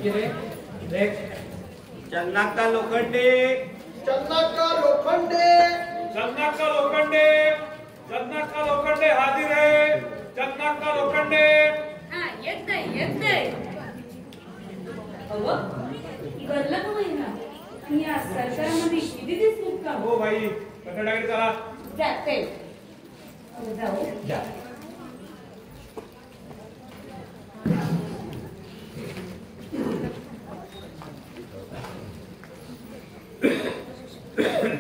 रे देख चन्नाक्का लोखंडे चन्नाक्का लोखंडे चन्नाक्का लोखंडे चन्नाक्का लोखंडे हाजीर आहे चन्नाक्का लोखंडे हा येते अहो घरला का महिना मी आज सरकारमध्ये किती दिसत का हो भाई कटडाकडे चला जाते जाऊ जा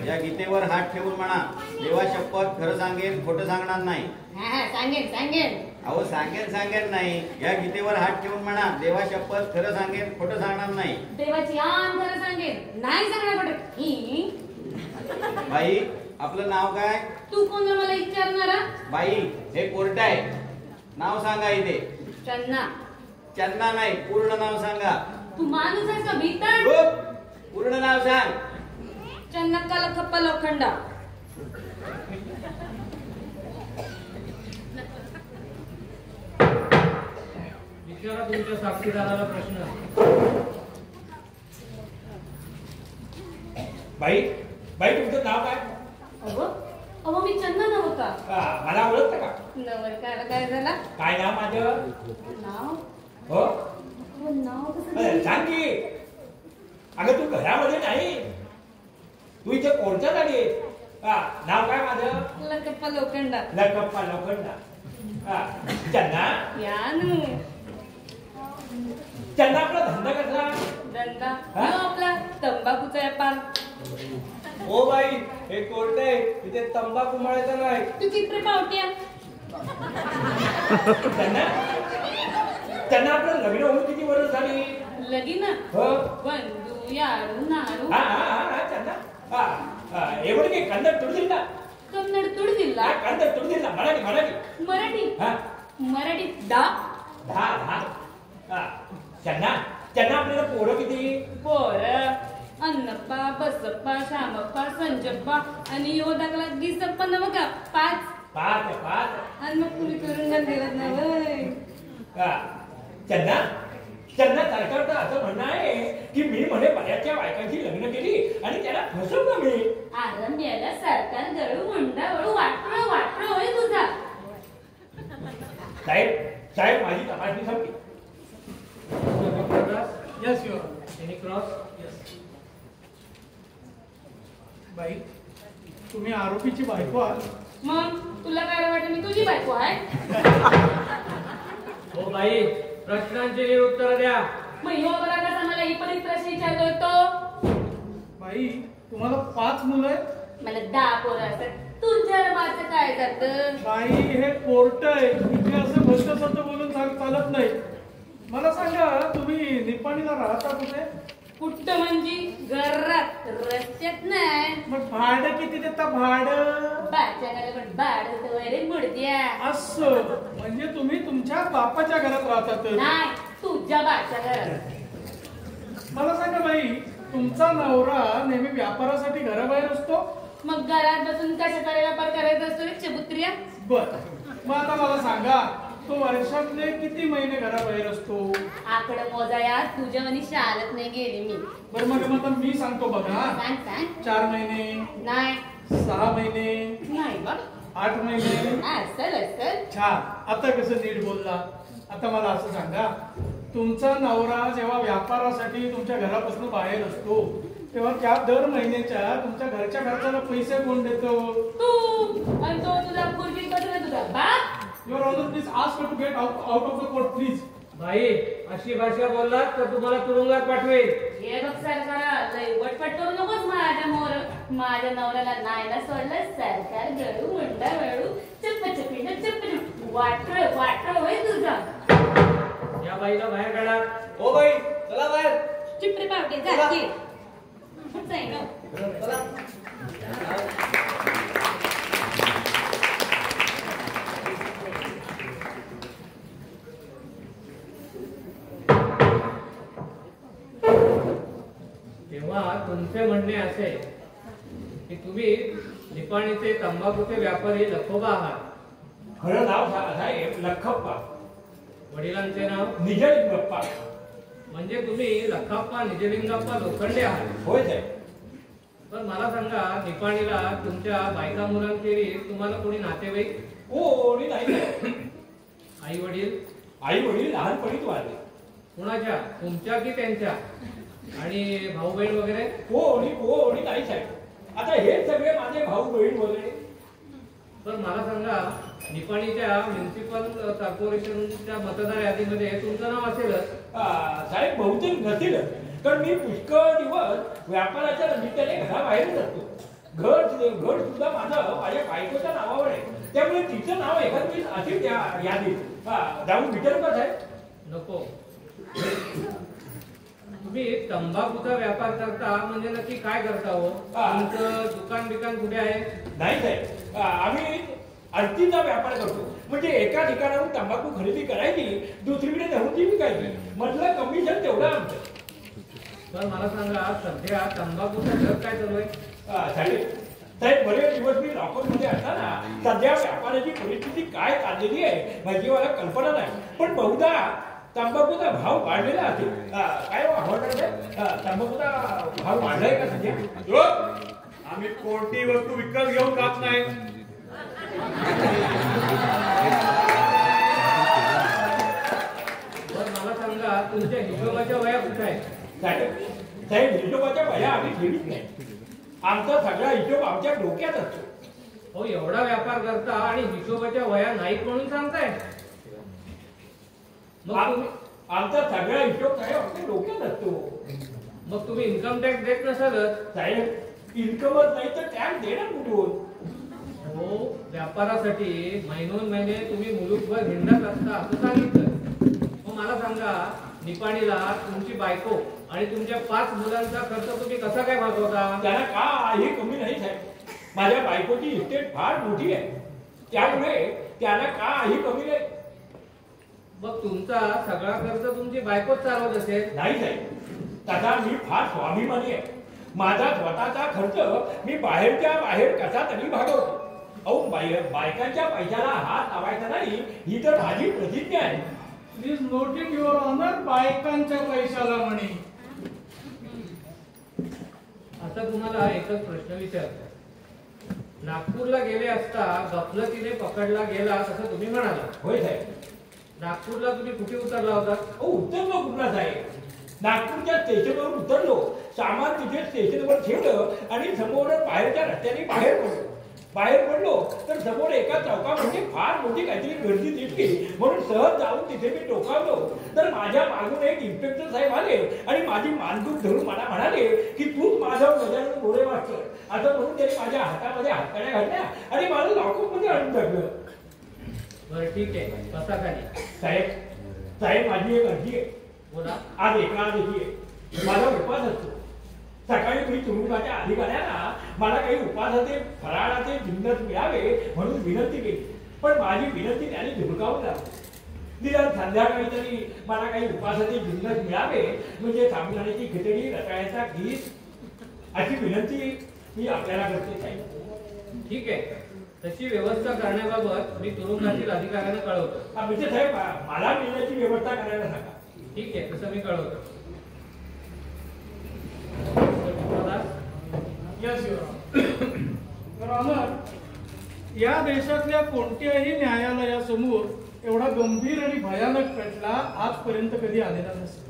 या गीतेवर हात ठेवून म्हणा देवा शपथ खरं सांगेन खोटं सांगणार नाही. सांगेन अहो सांगेन नाही. या गीतेवर हात ठेवून म्हणा देवा शपथ खरं सांगेन खोटं सांगणार नाही. देवाची आन खरं सांगेन नाही सांगणार खोटं. बाई आपलं नाव काय? तू कोण मला विचारणारा? बाई हे कोर्ट आहे. नाव सांगा इथे. चन्ना नाही पूर्ण नाव सांगा. तू माणूस आहेस का भीतर? पूर्ण नाव सांग. चन्नक्का लखप्पा लोखंडा. विचारा तुमच्या साक्षीदाराला प्रश्न. बाई तुमचं नाव काय? अहो मी चन्ना नव्हता. मला ओळखतं का? नवरकाला काय झाला? काय नाव माझं? नाव हो नाव कसं सांग की. अगं तू घरामध्ये नाही तू इथे कोर्टात आली. नाव काय माझं? लखप्पा लोखंडा. लखप्पा लोखंडा. चन्ना चन्ना आपला धंदा कसला? धंदा आपला तंबाखूचा व्यापार. ओ बाई हे कोर्ट आहे इथे तंबाखू मळायचा नाही. तू चित्र पावट्या. त्यांना आपलं लग्न होऊन किती वर्ष झाली? लगीन हो बंधू यारू नारू. एवढं की कन्नड तुडतील ना? कन्नड तुडदिल्ला. कन्नड तुडतील ना? मराठी मराठी दा त्यांना आपल्याला पोरं किती? पोर अन्नप्पा बसप्पा श्यामप्पा संजप्पा आणि यो दाखला गिसप्पा न बघा 5 आणि मग तुम्ही करून घालत ना. त्यांना सरकारचं असं म्हणणं आहे की मी म्हणे बऱ्याचशा बायकांची लग्न केली आणि त्याला फसवलं मी. आरंभ्याला सरकार गळू मुंडा वळू वाटळ होय तुझा. साहेब माझी तपासणी संपली. Yes your any cross? बाई तुम्ही आरोपीची बायको आहात. मग तुला काय वाटलं मी तुझी बायको आहे? हो बाई प्रश्नांची उत्तर द्या. मग ह्यो बरा कसा मला ही पण प्रश्न विचारतोय तो? बाई तुम्हाला 5 मुलं आहेत. मला 10 पोरं असतात. तुझ्या माझं काय करतं? बाई हे कोर्ट आहे इथे असं भलत बोलून चालत नाही. मला सांगा तुम्ही निपाणीला राहता कुठे? कुठं म्हणजे घरात रस्त्यात नाही. मग भाडं किती देता? भाडं भाडं वगैरे मुडद्या. असं म्हणजे तुम्ही तुमच्या बापाच्या घरात राहतात? नाही तुझ्या बाच्या घरात. मला सांगा बाई तुमचा नवरा नेहमी व्यापारासाठी घराबाहेर असतो? मग घरात बसून कशाचा व्यापार करायचा असतो रे चबुत्र्या? बर मग आता मला सांगा तो वर्षातले किती महिने घराबाहेर असतो? आकडे मोजाया तुझ्या मनी शाळेत नाही गेली मी. बरं मग मी सांगतो बघा. सांग. 4 महिने नाही. 6 महिने नाही बघ. 8 महिने असं छान. आता कसं नीट बोलला. आता मला असं सांगा तुमचा नवरा जेव्हा व्यापारासाठी तुमच्या घरापासून बाहेर असतो तेव्हा त्या दर महिन्याच्या तुमच्या घरच्या खर्चाला पैसे कोण देतो? तू. आणि तो तुझा खुर्चीत बसला तुझा बाप. Your honour please ask to get out of the court please. बाई अशी भाषा बोललात तर तुम्हाला तुरुंगात पाठवेल. हे बघ सरकार लय वटपट करू नकोस माझ्या नवऱ्याला नाहीला सोडलं सरकार गळू मुंडा वळू चप्प वाटळ होय तुझा. या बाईला बाहेर काढा. ओ बाई चला बाहेर. चिपरे पावटे जाते. तेव्हा तुमचे म्हणणे असे की तुम्ही निपाणीचे तंबाखूचे व्यापारी लखोबा आहात. खरं नाव साहेब लखप्पा. वडिलांचे नाव निजय बाप्पा. म्हणजे तुम्ही लखाप्पा निजलिंगाप्पा लोखंडे आहात. होय साहेब. पण मला सांगा, निपाणीला तुमच्या बायका मुलांखेरीज तुम्हाला कोणी नातेवाईक? कोणी नाही साहेब. आई वडील? आई वडील लहानपणीच वाढले. कुणाच्या, तुमच्या की त्यांच्या? आणि भाऊ बहीण वगैरे? कोणी नाही साहेब. आता हे सगळे माझे भाऊ बहीण वगैरे. पण मला सांगा, निपाणीच्या म्युन्सिपल कॉर्पोरेशनच्या मतदार यादीमध्ये तुमचं नाव असेलच? साहेब बहुतेक नसेल, कारण मी पुष्कळ दिवस व्यापाराच्या निमित्ताने घराबाहेरच असतो. घर सुद्धा माझ्या बायकोच्या नावावर आहे. त्यामुळे तिचं नाव एखाद वेळेस असेल त्या यादीत. जाऊन विचारू का साहेब? नको. तुम्ही तंबाखूचा व्यापार करता म्हणजे नक्की काय करता हो? तुमचं दुकान बिकान कुठे आहे? नाही साहेब, आम्ही आरतीचा व्यापार करतो. म्हणजे एका ठिकाणाहून तंबाखू खरेदी करायची, दुसरीकडे नेऊन ती विकायची. म्हटलं कमिशन तेवढं आमचं. तर मला सांगा, सध्या तंबाखूचा दर काय चालू आहे? साहेब बरेच दिवस मी लॉकडाऊन मध्ये असताना सध्या व्यापाराची परिस्थिती काय चाललेली आहे माझी मला कल्पना नाही. पण बहुधा तंबाखूचा भाव वाढलेला असेल. काय तंबाखूचा भाव वाढलाय का सध्या? आम्ही कोणती वस्तू विकत घेऊन खात नाही. पण मला सांगा, तुमच्या हिशोबाच्या वया कुठे आहेत? साहेब हिशोबाच्या वया आम्ही ठेवीत नाही. आमचा सगळा हिशोब आमच्या डोक्यात असतो. हो, एवढा व्यापार करता आणि हिशोबाच्या वया नाहीत म्हणून सांगताय? आमचा सगळा हिशोब साहेब आमच्या डोक्यात असतो. मग तुम्ही इन्कम टॅक्स देत नसालच? साहेब इन्कमच नाही तर टॅक्स देणार कुठून? हो, व्यापारासाठी महिने तुम्ही मुलूकभर हिंडत असता असं सांगितलं. मग मला सांगा, निपाणीला तुमची बायको आणि तुमच्या 5 मुलांचा खर्च तुम्ही कसा काय भागवता? त्यांना काही कमी नाही साहेब. माझ्या बायकोची इस्टेट फार मोठी आहे, त्यामुळे त्यांना काही कमी नाही. मग तुमचा सगळा खर्च तुमची बायकोच चालवत असेल? नाही साहेब, तसा मी फार स्वाभिमानी आहे. माझा स्वतःचा खर्च मी बाहेरच्या बाहेर कसा तरी भागवतो. अहो बायकांच्या पैशाला हात लावायचा नाही, ही तर माझी प्रतिज्ञा आहे. प्लीज नोटिंग युअर ऑनर, बायकांच्या पैशाला म्हणे. आता तुम्हाला एकच प्रश्न विचारतो. नागपूरला गेले असता गफलतीने पकडला गेला असं तुम्ही म्हणाला. होय साहेब. नागपूरला तुम्ही कुठे उतरला होता? उतरलो कुठला साहेब? नागपूरच्या स्टेशनवर उतरलो, सामान तिथे स्टेशनवर ठेवलं आणि समोर बाहेरच्या रस्त्याने बाहेर पडलो तर समोर एका चौकामध्ये फार मोठी काहीतरी गर्दी दिसली. म्हणून सहज जाऊन तिथे मी टोकावलो तर माझ्या मागून एक इन्स्पेक्टर साहेब आले आणि माझी मानदूक धरून मला म्हणाले की तूच माझ्यावर गजानन गोरे वाटतोय असं म्हणून त्यांनी माझ्या हातामध्ये हातकड्या घातल्या आणि मला लॉकअप मध्ये आणून टाकलं. बरं ठीक आहे, बसा खाली. साहेब माझी एक अर्जी आहे. बोला. आज एकादशी आहे, माझा उपास असतो. सकाळी मी तुरुंगाच्या अधिकाऱ्यांना मला काही उपासाचे फराळाचे जिन्नस मिळावे म्हणून विनंती केली, पण माझी विनंती त्यांनी धुडकावून लावली. निदान संध्याकाळी तरी मला काही उपासाचे जिन्नस मिळावे म्हणजे साबुदाण्याची खिचडी, रताळ्याचा खीर अशी विनंती मी आपल्याला करते साहेब. ठीक आहे, तशी व्यवस्था करण्याबाबत मी तुरुंगातील अधिकाऱ्यांना कळवतो. म्हणजे साहेब मला मिळण्याची व्यवस्था करायला सांगा. ठीक आहे, तसं मी कळवतो. यस युअर ऑनर, या देशातल्या कोणत्याही न्यायालयासमोर एवढा गंभीर आणि भयानक खटला आजपर्यंत कधी आलेला नसेल.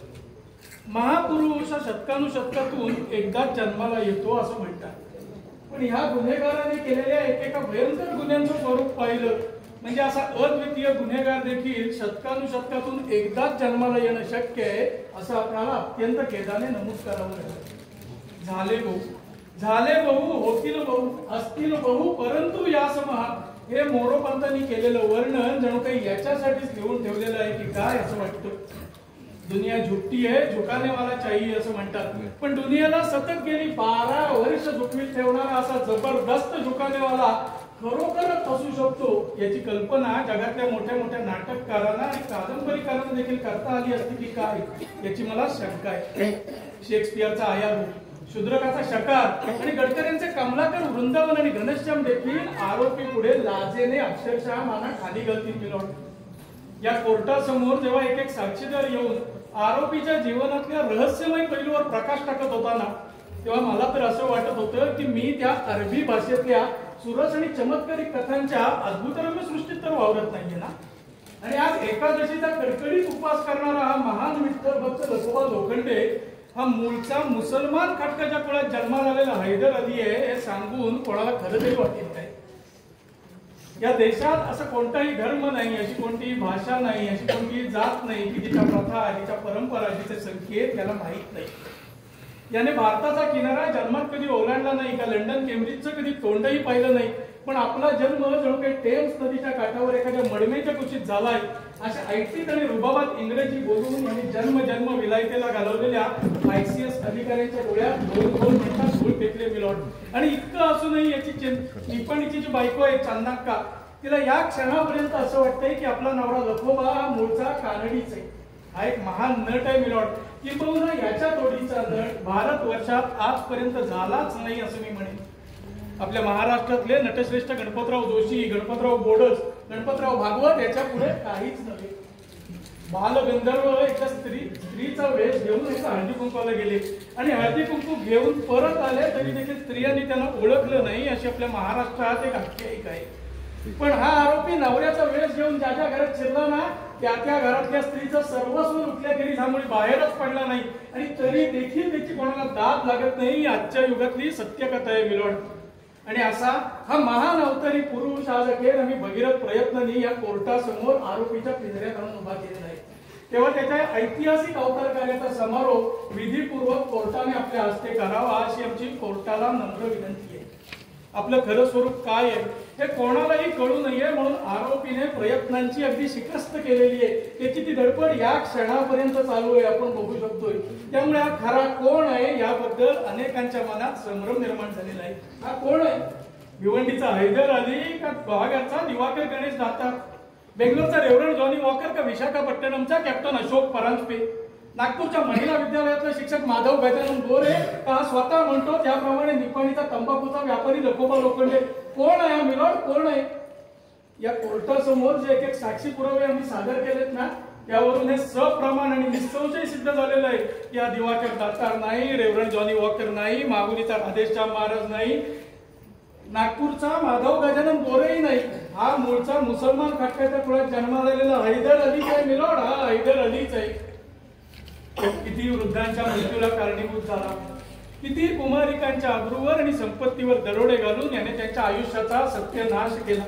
महापुरुष हा शतकानुशतकातून एकदाच जन्माला येतो असं म्हणतात. पण ह्या गुन्हेगाराने केलेल्या एकेका भयंकर गुन्ह्यांचं स्वरूप पाहिलं म्हणजे असा अद्वितीय गुन्हेगार देखील शतकानुशतकातून एकदाच जन्माला येणं शक्य आहे असं आपल्याला अत्यंत खेदाने नमूद करावं लागेल. झाले बहु होतील बहु असतील बहु परंतु यासमहा हे मोरोपंतांनी केलेलं वर्णन जणू काही याच्यासाठीच लिहून ठेवलेलं आहे की काय असं वाटतं. दुनिया झुकती है, झुकाने वाला चाहिए असं म्हणतात. पण दुनियाला सतत गेली 12 वर्ष झुकवीत ठेवणारा असा जबरदस्त झुकानेवाला खरोखरच असू शकतो याची कल्पना जगातल्या मोठ्या मोठ्या नाटककारांना आणि कादंबरीकारांना देखील करता आली असती की काय याची मला शंका आहे. शेक्सपियरचा आयारू, शूद्रकाचा शकार आणि गडकऱ्यांचे कमलाकर, वृंदावन आणि घनश्याम देखील आरोपी पुढे लाजेने अक्षरशः माना खाली घालतील. मिळवून या कोर्टासमोर जेव्हा एक एक साक्षीदार येऊन आरोपीच्या जीवनातल्या रहस्यमय पैलूवर प्रकाश टाकत होता ना, तेव्हा मला तर असं वाटत होतं की मी त्या अरबी भाषेतल्या सुरस आणि चमत्कारिक कथांच्या अद्भुतरम्य सृष्टीत तर वावरत नाहीये ना. आणि आज एकादशीचा कडकडीत उपवास करणारा हा महान विठ्ठल भक्त लखोबा लोखंडे हा मूळचा मुसलमान खाटकाच्या कुळात जन्माला आलेला हैदर अली आहे हे सांगून कोणाला खरं तरी वाटेल काय? या देशात असं कोणताही धर्म नाही, अशी कोणतीही भाषा नाही, अशी कोणतीही जात नाही की जिच्या प्रथा, जिच्या परंपरा, जिचे संकेत त्याला माहीत नाही. याने भारताचा किनारा जन्मात कधी ओलांडला नाही का लंडन केम्ब्रिजचं कधी तोंडही पाहिलं नाही, पण आपला जन्म जणू काही टेम्स नदीच्या काठावर एखाद्या मडमेच्या कुशीत झालाय. अशा ऐटीत आणि रुबाबात इंग्रजी बोलून आणि जन्म विलायतेला घालवलेल्या ICS अधिकाऱ्यांच्या डोळ्यात दोन मिनिटात धूळ फेकले मिलॉर्ड. आणि इतकं असूनही याची निपाणीची जी बायको आहे चांदक्का, तिला या क्षणापर्यंत असं वाटतंय की आपला नवरा लखोबा हा मूळचा कानडीच आहे. हा एक महान नट आहे मिलॉर्ड. किंबहुना याच्या तोडीचा नट भारत वर्षात आजपर्यंत झालाच नाही असं मी म्हणेन. आपल्या महाराष्ट्रातले नटश्रेष्ठ गणपतराव जोशी, गणपतराव बोडस, गणपतराव भागवत याच्या पुढे काहीच नव्हे. बालगंधर्व एका स्त्रीचा वेश घेऊन एका हळदी कुंकवाला गेले आणि हळदी कुंकू घेऊन परत आले तरी देखील स्त्रियांनी त्यांना ओळखलं नाही अशी आपल्या महाराष्ट्रात एक आख्यायिका आहे. पण हा आरोपी नवऱ्याचा वेश घेऊन ज्या घरात शिरला ना, त्या घरातल्या स्त्रीचं सर्वस्व लुटल्या गेली, त्यामुळे बाहेरच पडला नाही आणि तरी देखील त्याची कोणाला दाद लागत नाही. आजच्या युगातली सत्यकथा आहे मिलॉर्ड. आणि असा हा महान अवतारी पुरुष आज अखेर आम्ही भगीरथ प्रयत्नांनी या कोर्टासमोर आरोपीच्या पिंजऱ्यात आणून उभा केलेला आहे. तेव्हा त्याच्या ऐतिहासिक अवतार कार्याचा समारोप विधीपूर्वक कोर्टाने आपल्या हस्ते करावा अशी आमची कोर्टाला नम्र विनंती आहे. आपलं खरं स्वरूप काय आहे हे कोणालाही कळू नये म्हणून आरोपीने प्रयत्नांची अगदी शिकस्त केलेली आहे. त्याची ती धडपड या क्षणापर्यंत चालू आहे, आपण बघू शकतोय. त्यामुळे हा खरा कोण आहे याबद्दल अनेकांच्या मनात संभ्रम निर्माण झालेला आहे. हा कोण आहे? भिवंडीचा हैदर अली का भागाचा दिवाकर गणेश दातार, बेंगलोरचा रेव्हरंड जॉनी वॉकर का विशाखापट्टणमचा कॅप्टन अशोक परांजपे, नागपूरच्या महिला विद्यालयातला शिक्षक माधव गजानन गोरे का स्वतः म्हणतो त्याप्रमाणे निपाणीचा तंबाखूचा व्यापारी लखोबा लोखंडे? कोण आहे मिलॉर्ड, कोण आहे? या कोर्टासमोर जे एक साक्षी पुरावे आम्ही सादर केलेत ना, त्यावरून हे सप्रमाण आणि निसंशय सिद्ध झालेलं आहे की हा दिवाकर दातार नाही, रेव्हरंड जॉनी वॉकर नाही, माहुलीचा राधेश्याम महाराज नाही, नागपूरचा माधव गजानन गोरेही नाही. हा मूळचा मुसलमान खाटकाच्या कुळात जन्माला आलेला हैदर अलीच आहे मिलॉर्ड. हा हैदर अलीच आहे. किती वृद्धांच्या मृत्यूला कारणीभूत झाला, किती कुमारिकांच्या अब्रूवर आणि संपत्तीवर दरोडे घालून याने त्यांच्या आयुष्याचा सत्यनाश केला.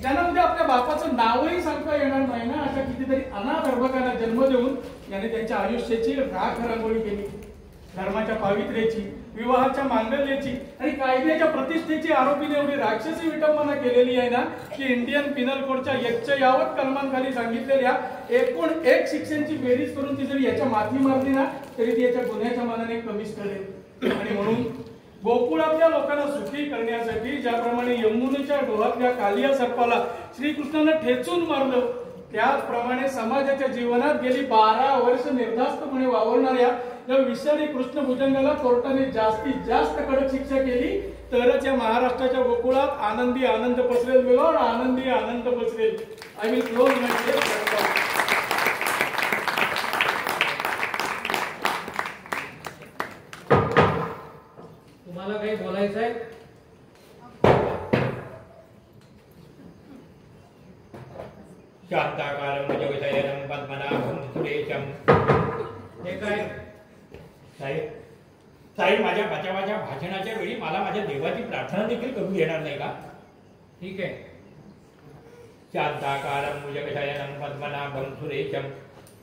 ज्यांना म्हणजे आपल्या बापाचं नावही सांगता येणार नाही ना, अशा कितीतरी अनाथ अर्भकांना जन्म देऊन याने त्यांच्या आयुष्याची राख रांगोळी केली. धर्माच्या पावित्र्याची, विवाहाच्या मांगल्याची आणि कायद्याच्या प्रतिष्ठेची आरोपीने एवढी राक्षसी विटंबना केलेली आहे ना की इंडियन पिनल कोडच्या 100 कलमांखाली सांगितलेल्या एकूण 1 शिक्षेची बेरीज करून ती जरी याच्या माथी मारली ना तरी ती याच्या गुन्ह्याच्या मानाने कमीच ठरेल. आणि म्हणून गोकुळातल्या लोकांना सुखी करण्यासाठी ज्याप्रमाणे यमुनेच्या डोहातल्या कालिया सर्पाला श्रीकृष्णानं ठेचून मारलं, त्याचप्रमाणे समाजाच्या जीवनात गेली 12 वर्ष निर्धास्तपणे वावरणाऱ्या या विषारी कृष्ण भुजंगाला कोर्टाने जास्तीत जास्त कडक शिक्षा केली तरच या महाराष्ट्राच्या गोकुळात आनंदी आनंद पसरेल मिळून आनंदी आनंद पसरेल. I will close my statement. तुम्हाला काही बोलायचं आहे? शांताकारं जगदयनं पद्मनाभं सुरेशं. हे काय साहेब माझ्या बचावाच्या भाषणाच्या वेळी मला माझ्या देवाची प्रार्थना देखील करू देणार नाही का? ठीक आहे. शांताकारं भुजगशयनं पद्मनाभं सुरेशं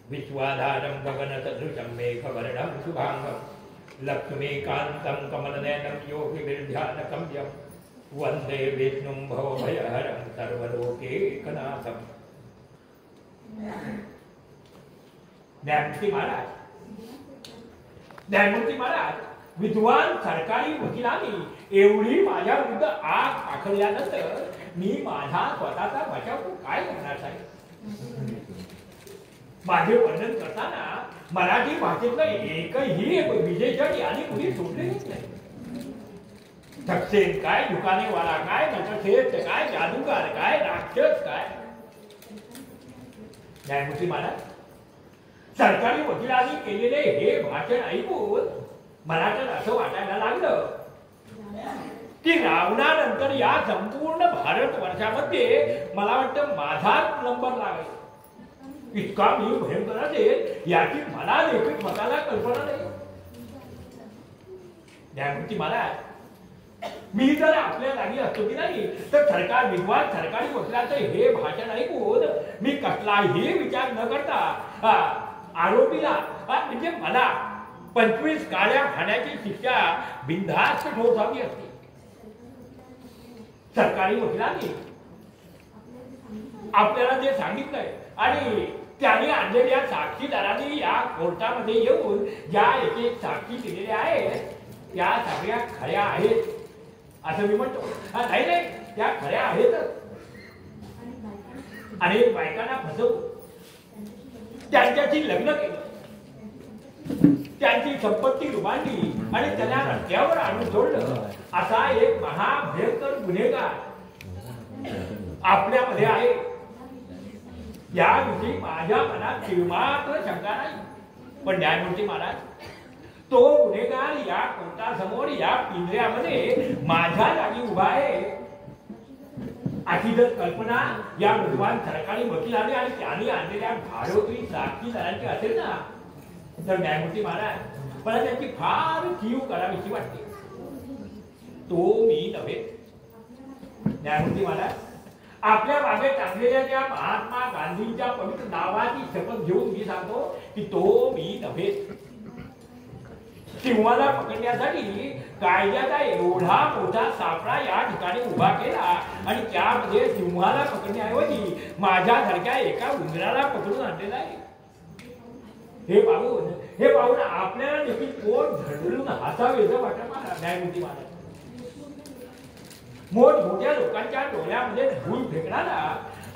विश्वाधारं गगनसदृशं मेघवर्णं शुभांगं लक्ष्मीकान्तं कमलनयनं योगिभिर्ध्यानगम्यं वन्दे विष्णुं भवभयहरं सर्वलोकैकनाथम्. न्यायमूर्ती महाराज, विद्वान सरकारी वकिलांनी एवढी माझ्या विरुद्ध आग पाखडल्यानंतर मी माझा स्वतःचा बचाव काय करणार साहेब? माझे वर्णन करताना मराठी भाषेतलं एकही विशेषण यांनी कुणी सोडलेच नाही. सक्सेन काय, दुकानेवाला काय, नटश्रेष्ठ काय, जादूगार काय, राक्षस काय. न्यायमूर्ती महाराज, सरकारी वकिलांनी केलेले हे भाषण ऐकून मला तर असं वाटायला लागलं की रावणानंतर या संपूर्ण भारत वर्षामध्ये मला वाटतं माझाच नंबर लागेल. इतका मी भयंकर असेल याची मला देखील स्वतःला कल्पना नाही. न्यायमूर्ती महाराज, मी जर आपल्या जागी असतो की नाही तर विद्वान सरकारी वकिलाचं हे भाषण ऐकून मी कसलाही विचार न करता आरोपीला म्हणजे मला 25 काळ्या खाण्याची शिक्षा बिनधास्त ठोठावी असते. सरकारी वकिलांनी आपल्याला जे सांगितलंय आणि त्यांनी आणलेल्या साक्षीदारांनी या कोर्टामध्ये येऊन ज्या एक साक्षी दिलेल्या आहेत त्या सगळ्या खऱ्या आहेत असं मी म्हणतो. नाही नाही, त्या खऱ्या आहेतच. अनेक बायकांना फसवून त्यांच्याशी लग्न केलं, त्यांची संपत्ती लुबाडली आणि त्यांना रस्त्यावर आणून सोडलं असा एक महाभयंकर गुन्हेगार आपल्यामध्ये आहे. याविषयी माझ्या मनात मात्र शंका नाही. पण न्यायमूर्ती महाराज, तो गुन्हेगार या कोर्टासमोर या पिंजऱ्यामध्ये माझ्या जागी उभा आहे अशी जर कल्पना या विद्वान सरकारी वकिलांनी आणि त्यांनी आणलेल्या भाडोत्री साक्षीदारांची असेल ना तर न्यायमूर्ती महाराज मला त्याची फार कीव करावीशी वाटते. तो मी नव्हे. न्यायमूर्ती महाराज, आपल्या मागे टाकलेल्या त्या महात्मा गांधींच्या पवित्र नावाची शपथ घेऊन मी सांगतो की तो मी नव्हे. सिंहाला पकडण्यासाठी कायद्याचा एवढा मोठा सापळा या ठिकाणी उभा केला आणि त्यामध्ये सिंहाला पकडण्याऐवजी माझ्यासारख्या एका उंदराला पकडून आणलेला आहे. हे पाहून आपल्याला देखील पोट धडधडून हसावेचं वाटत मला. न्यायमूर्ती महाराज, मोठमोठ्या लोकांच्या डोळ्यामध्ये धूळ फेकणारा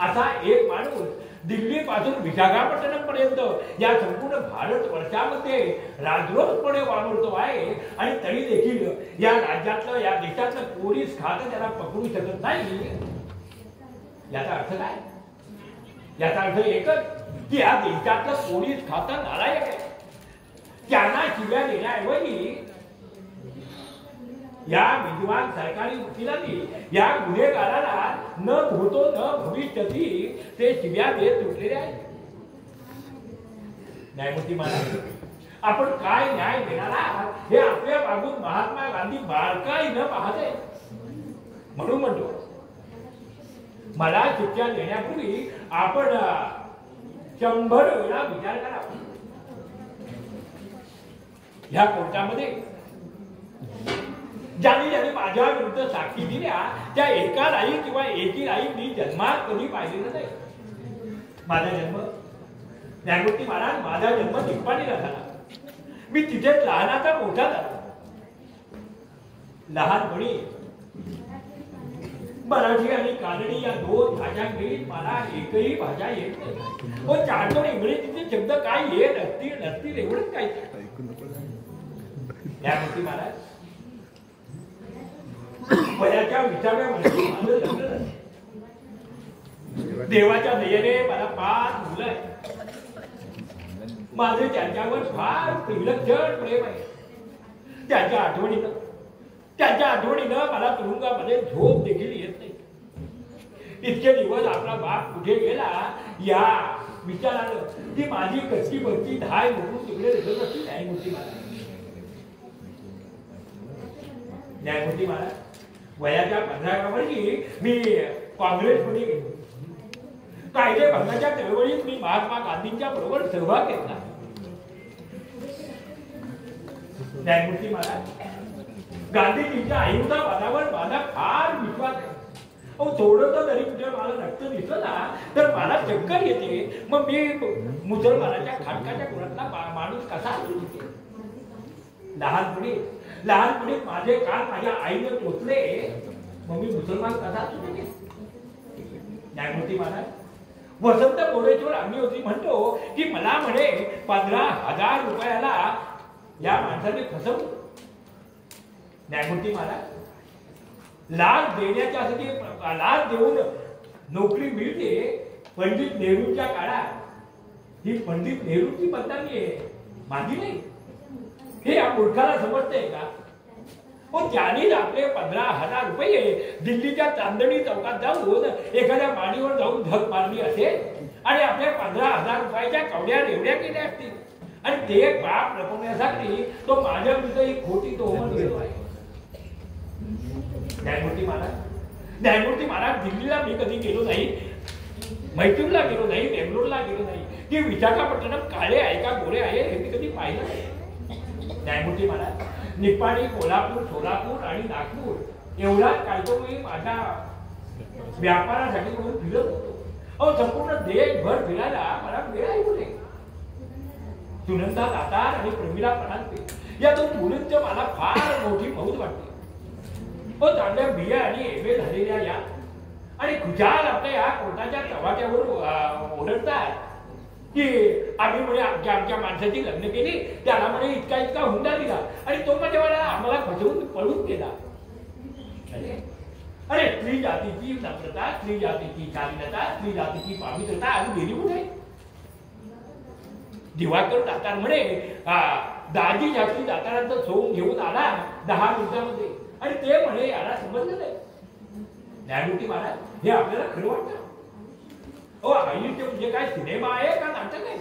असा एक माणूस दिल्ली पासून विशाखापट्टणम पर्यंत या संपूर्ण भारत वर्षामध्ये राजरोसपणे वावरतो आहे आणि तरी देखील या राज्यातलं या देशातलं पोलीस खातं त्याला पकडू शकत नाही. याचा अर्थ काय? याचा अर्थ एकच की या देशातलं पोलीस खातं नालायक आहे. त्यांना शिव्या देण्याऐवजी या विद्वान सरकारी वकिलांनी या गुन्हेगाराला न भूतो न भविष्यती ते शिव्या देत सुटलेले आहेत. न्यायमूर्ती महाराज, आपण काय न्याय देणार आहात हे आपल्या बाबूत महात्मा गांधी बारकाईनं पाहते. म्हणून म्हणतो मला शिक्षा देण्यापूर्वी आपण 100 वेळा विचार करावा. ह्या कोर्टामध्ये ज्यांनी माझ्या विरुद्ध साक्षी दिल्या त्या एकालाही किंवा एकीलाही मी जन्मात कधी पाहिलेलं नाही. माझा जन्म, न्यायमूर्ती महाराज, माझा जन्म निपाणीला झाला. मी तिथेच लहानाचा मोठा झाला. लहानपणी मराठी आणि कानडी या 2 भाषांपैकी मला एकही भाषा येत नाही. पण 4 इंग्रजीचे शब्द काय येत नसतील एवढंच काय. न्यायमूर्ती महाराज, वयाच्या 20व्या वर्षी माझं लग्न झालं. देवाच्या दयेने मला 5 मुलं आहेत. माझे त्यांच्यावर फार विलक्षण प्रेम आहे. त्यांच्या आठवणीनं मला तुरुंगामध्ये झोप देखील येत नाही. इतके दिवस आपला बाप कुठे गेला या विचारानं ती माझी कच्ची बच्ची धाय म्हणून तिकडे दिसत असते. न्यायमूर्ती महाराज, वयाच्या 15व्या वर्षी मी काँग्रेसमध्ये गेलो. कायदे भंगाच्या चळवळीत मी महात्मा गांधींच्या बरोबर सहभाग घेतला. न्यायमूर्ती महाराज, गांधीजींच्या अहिंसावादावर माझा फार विश्वास आहे. थोडंसं जरी कुठे मला रक्त दिसलं ना तर मला चक्कर येते. मग मी मुसलमानाच्या खाटकाच्या कुळातला माणूस कसा असू शकेल. लहानपणी माझे काल माझ्या आईने टोचले, मग मी मुसलमान कसा असू शकेल. न्यायमूर्ती महाराज, वसंत कोरेश्वर आम्ही होती म्हणतो की मला म्हणे 15,000 रुपयाला या माणसाने फसवलं. न्यायमूर्ती महाराज, लाच देण्याच्यासाठी लाच देऊन नोकरी मिळते. पंडित नेहरूंच्या काळात ही पंडित नेहरूची बदनामी आहे, माझी नाही. हे या मूर्खाला समजतंय का? हो, त्यांनीच आपले 15,000 रुपये दिल्लीच्या चांदणी चौकात जाऊन एखाद्या माडीवर जाऊन झक मारली असेल आणि आपल्या 15,000 रुपयाच्या कवड्या रेवड्या केल्या असतील आणि ते पाप लपवण्यासाठी तो माझ्या विरुद्ध एक खोटी तोहमत गेलो आहे. न्यायमूर्ती महाराज, दिल्लीला मी कधी गेलो नाही, मैसूरला गेलो नाही, बेंगलोरला गेलो नाही, की विशाखापट्टणम काळे आहे का गोरे आहे हे मी कधी पाहिलं नाही. न्यायमूर्ती महाराज, निपाणी, कोल्हापूर, सोलापूर आणि नागपूर एवढाच काय तो मी माझ्या व्यापारासाठी म्हणून फिरत होतो. अहो, संपूर्ण देशभर फिरायला मला वेळ आहे कुठे? सुनंदा दातार आणि प्रमिला परांजपे या 2 मुलींची मला फार मोठी मौज वाटते. हो, चांगल्या बिया आणि एम.ए. झालेल्या या आणि खुशाल आपल्या या कोर्टाच्या चव्हाट्यावर ओरडतात की आम्ही म्हणे आमच्या माणसाची लग्न केली, त्याला म्हणे इतका हुंडा दिला आणि तो म्हणजे मला आम्हाला फसवून पळून गेला. अरे, स्त्री जातीची नम्रता, स्त्री जातीची शालीनता, स्त्री जातीची पावित्रता आणि गेली कुठे? दिवाकर दातार म्हणे दाजी जास्ती दातारांचं सोंग घेऊन आला 10 मिनिटांमध्ये आणि ते म्हणे याला समजलं नाही. न्यायमूर्ती महाराज, हे आपल्याला खरं वाटतं? हो, आयुष्य म्हणजे काय सिनेमा आहे का नाटक आहे?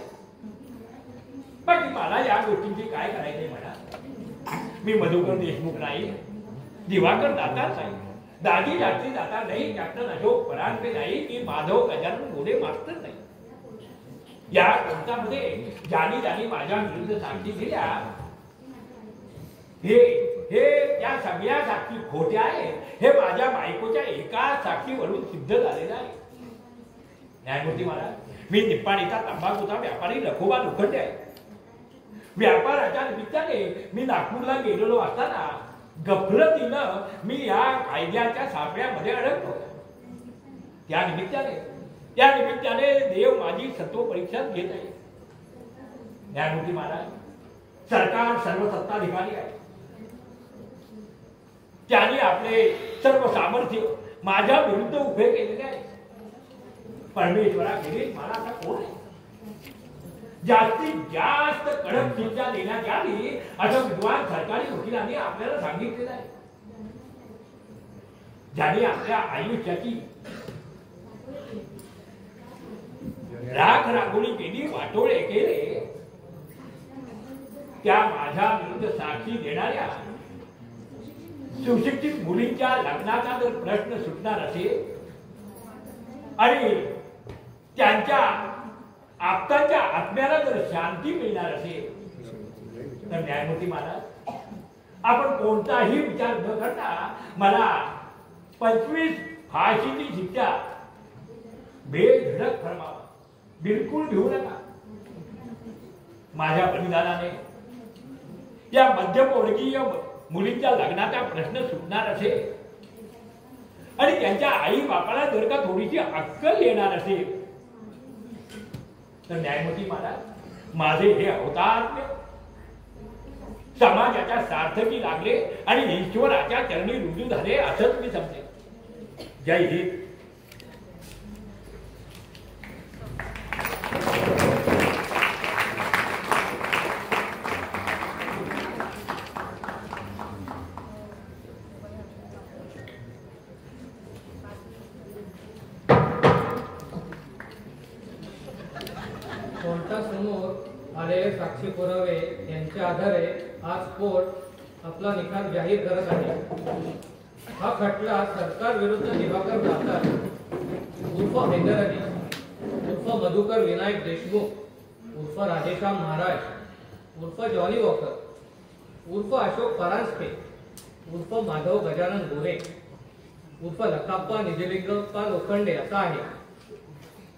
बाकी मला या गोष्टींची काय करायचंय म्हणा. मी मधुकर देशमुख नाही, दिवाकर दातार नाही, दाजी जास्ती दातार नाही, कॅप्टन अशोक परांजपे नाही, की माधव गजानन गोरे मास्तर नाही. या कोर्टामध्ये ज्यांनी माझ्या विरुद्ध साक्षी दिल्या हे त्या सगळ्या साक्षी खोट्या आहे, हे माझ्या बायकोच्या एका साक्षीवरून सिद्ध झालेलं आहे. न्यायमूर्ती महाराज, मी निप्पाणीचा तंबाखूचा व्यापारी लखोबा लोखंडे आहे. व्यापाराच्या निमित्ताने मी नागपूरला गेलेलो असताना गफलतीनं मी या कायद्याच्या सापळ्यामध्ये अडकलो. त्या निमित्ताने देव माझी सत्व परीक्षा घेत आहे. न्यायमूर्ती महाराज, सरकार सर्व सत्ताधिकारी आहे, त्यांनी आपले सर्व सामर्थ्य माझ्या विरुद्ध उभे केलेले आहे. परमेश्वरा गेले मला आता कोण आहे? जास्तीत जास्त कडक शिक्षा देण्यात यावी असं विद्वान सरकारी वकिलांनी आपल्याला सांगितलेलं आहे. ज्यांनी आपल्या आयुष्याची राख रांगोळी केली, वाटोळे केले, त्या माझ्या विरुद्ध साक्षी देणाऱ्या सुशिक्षित मुलींच्या लग्नाचा जर प्रश्न सुटणार असेल आणि त्यांच्या आप्तांच्या आत्म्याला जर शांती मिळणार असेल तर न्यायमूर्ती महाराज, आपण कोणताही विचार न करता मला 25 फाशीची शिक्षा बेधडक फरमावा. बिलकुल भिवू नका. माझ्या बलिदानाने या मध्यमवर्गीय मुलींच्या लग्नाचा प्रश्न सुटणार असेल आणि त्यांच्या आई बापाला जर का थोडीशी अक्कल येणार असेल तर न्यायमूर्ती महाराज, माझे हे अवतार समाजाच्या सार्थकी लागले आणि ईश्वराच्या चरणी रुजू झाले असंच मी समजेन. जय हिंद. कोर्टासमोर आलेले साक्षी पुरावे यांच्या आधारे आज कोर्ट आपला निकाल जाहीर करत आहे. हा खटला सरकार विरुद्ध दिवाकर दातार उर्फ हैदर अली उर्फ मधुकर विनायक देशमुख उर्फ राधेश्याम महाराज उर्फ जॉनी वॉकर उर्फ अशोक परांजपे उर्फ माधव गजानन गोरे उर्फ लखाप्पा निजलिंगप्पा लोखंडे असा आहे.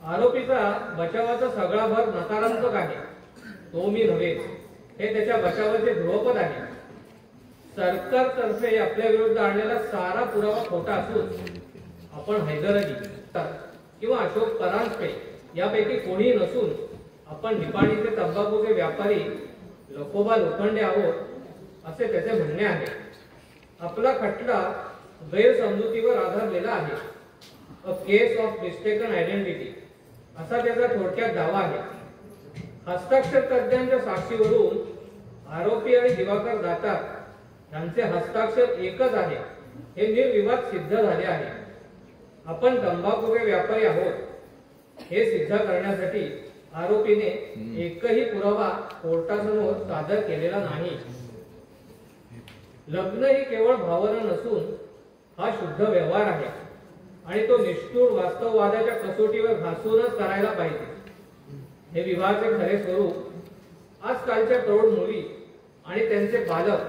आरोपीचा बचावाचा सगळा भर नकारात्मक आहे. तो मी नव्हे, हे त्याच्या बचावाचे ध्रुवपद आहे. सरकारतर्फे आपल्या विरुद्ध आणलेला सारा पुरावा खोटा असून आपण हैदर अली किंवा अशोक परांजपे यापैकी कोणीही नसून आपण निपाणीचे तंबाखूचे व्यापारी लखोबा लोखंडे आहोत असे त्याचे म्हणणे आहे. आपला खटला गैरसमजुतीवर आधारलेला आहे. A case of mistaken identity असा त्याचा थोडक्यात दावा आहे. हस्ताक्षर तज्ञांच्या साक्षीवरून आरोपी आणि दिवाकर दातार यांचे हस्ताक्षर एकच आहे हे निर्विवाद सिद्ध झाले आहे. आपण तंबाखूचे व्यापारी आहोत हे सिद्ध करण्यासाठी आरोपीने एकही पुरावा कोर्टासमोर सादर केलेला नाही. लग्न ही केवळ भावना नसून हा शुद्ध व्यवहार आहे आणि तो निष्ठुर वास्तववादाच्या कसोटीवर घासूनच करायला पाहिजे. हे विवाहाचे खरे स्वरूप आजकालच्या प्रौढ मुली आणि त्यांचे पालक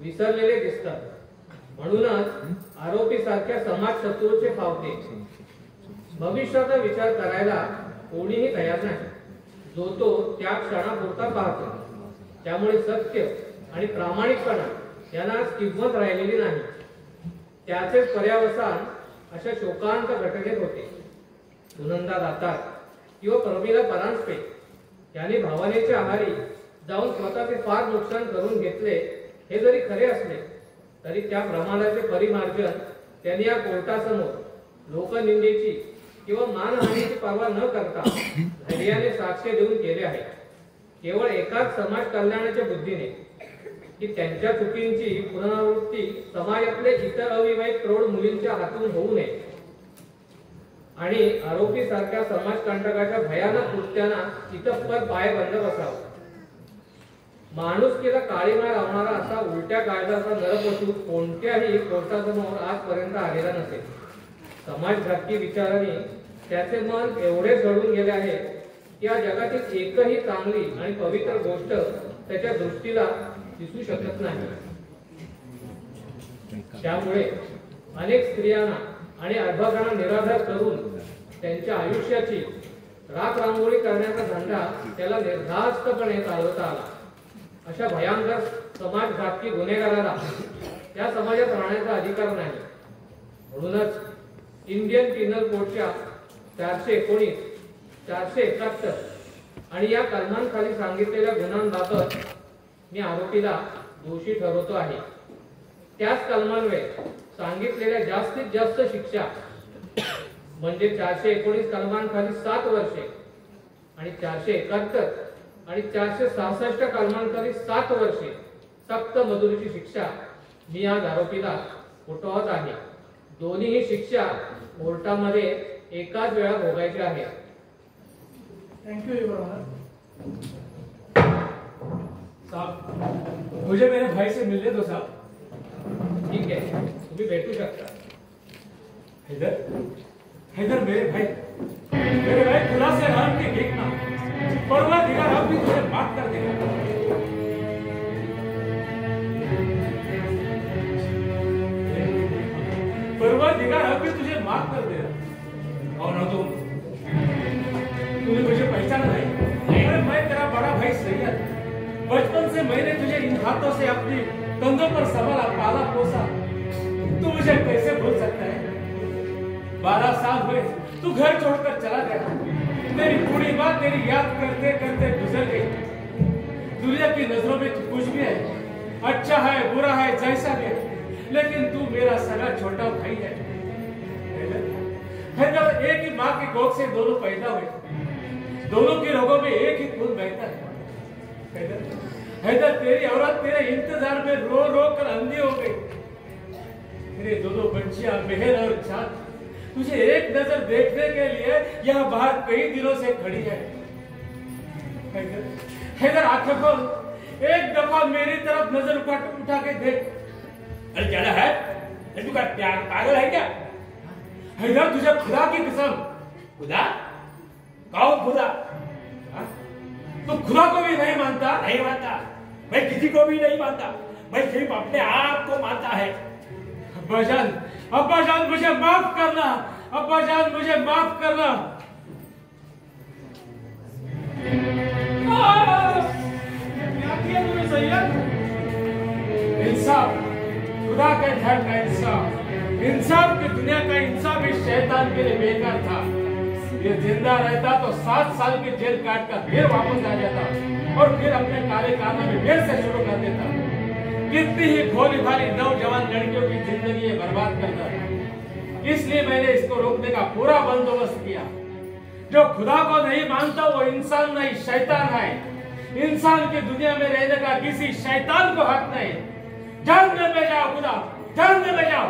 विसरलेले दिसतात. म्हणूनच आरोपी सारख्या समाज शत्रूचे फावते. भविष्याचा विचार करायला कोणीही तयार नाही. जो तो त्या क्षणापुरता पाहतो. त्यामुळे सत्य आणि प्रामाणिकपणा यांना आज किंमत राहिलेली नाही. त्याचेच पर्यावसान अशा शोकांत घटनेत होते. सुनंदा दातार किंवा प्रमिला परांजपे यांनी भावनेच्या आहारी जाऊन स्वतःचे फार नुकसान करून घेतले हे जरी खरे असले तरी त्या प्रमाणाचे परिमार्जन त्यांनी या कोर्टासमोर लोकनिंदेची किंवा मानहानीची पर्वा न करता धैर्याने साक्ष देऊन केले आहे. केवळ एकाच समाज कल्याणाच्या बुद्धीने की त्यांच्या चुकींची पुनरावृत्ती समाजातले इतर अविवाहित प्रौढ मुलींच्या हातून होऊ नये आणि आरोपी सारख्या समाजकंटकाच्या भयानक कृत्यांना इतपर पायबंद बसावा. माणुसकीला काळीमा लावणारा असा उलट्या कायद्याचा नरपशू कोणत्याही कोर्टासमोर आजपर्यंत आलेला नसेल. समाजघातकी विचाराने त्याचे मन एवढे जळून गेले आहे की या जगातील एकही चांगली आणि पवित्र गोष्ट त्याच्या दृष्टीला दिसू शकत नाही. त्यामुळे अनेक स्त्रियांना आणि अर्भकांना निराधार करून त्यांच्या आयुष्याची राख रांगोळी करण्याचा धंदा त्याला निर्धास्तपणे चालवता आला. अशा भयंकर समाजघातकी गुन्हेगाराला त्या समाजात राहण्याचा अधिकार नाही. म्हणूनच इंडियन पिनल कोडच्या 419, 471 आणि या कलमांखाली सांगितलेल्या गुन्ह्यांबाबत मी आरोपीला दोषी ठरवतो आहे. त्याच कलमांमुळे सांगितलेल्या जास्तीत जास्त शिक्षा म्हणजे 419 कलमांखाली 7 वर्षे आणि 471 आणि 466 कलमांखाली 7 वर्षे सक्त मजुरीची शिक्षा मी आज आरोपीला उठवत आहे. दोन्ही शिक्षा कोर्टामध्ये एकाच वेळा भोगायच्या आहेत. Thank you your honour. साहब, मुझे मेरे भाई से मिलने दो साहब. ठीक है, तुम्ही भेटू शकता. हैदर, हैदर मेरे भाई खुदा से हर के देखना परवरदिगार अब भी तुझे माफ कर देगा. परवरदिगार अब भी तुझे माफ कर देगा. कौन हो तुम? तूने मुझे पहचाना नहीं? अरे मैं तेरा बड़ा भाई सैयद. बचपन से मैंने तुझे इन हाथों से अपनी कंधों पर संभाला, पाला पोसा. तू मुझे कैसे भूल सकता है? 12 साल हुए तू घर छोड़कर चला गया. तेरी बूढ़ी माँ तेरी याद करते करते गुजर गई. दुनिया की नजरों में तू कुछ भी है, अच्छा है बुरा है जैसा भी है, लेकिन तू मेरा सगा छोटा भाई है. हैदर, एक ही माँ की गोद से दोनों पैदा हुए. दोनों की रगों में एक ही खून बहता है. हैदर, तेरी औरत तेरे इंतजार में रो रो कर अंधी हो गई. मेरे दोनों बच्चियां मेहर और चांद तुझे एक नजर देखने के लिए यहाँ बाहर कई दिनों से खड़ी है. हैदर, आंखें खोल. एक दफा मेरी तरफ नजर उठा के देख. अरे क्या है? तू क्या पागल है क्या? हैदर, तुझे खुदा की कसम. खुदा? कौन खुदा? तू खुदा को भी नहीं मानता? नहीं मानता. मैं किसी को भी नहीं मानता. मैं सिर्फ अपने आप को मानता है. अब्बा जान मुझे माफ करना. अब्बा जान मुझे माफ करना. क्या किया तूने सैयद? इंसाफ, खुदा के घर का इंसाफ. इंसाफ की दुनिया का इंसाफ इस शैतान के लिए बेकार था. ये जिंदा रहता तो 7 साल की जेल काट कर फिर वापस आ जाता और फिर अपने काले कारनामे फिर से शुरू कर देता. कितनी ही भोली भाली नौजवान लड़कियों की जिंदगी ये बर्बाद करता है. इसलिए मैंने इसको रोकने का पूरा बंदोबस्त किया. जो खुदा को नहीं मानता वो इंसान नहीं शैतान है। इंसान की दुनिया में रहने का किसी शैतान को हक नहीं। जानने में जाओ खुदा, जानने में जाओ।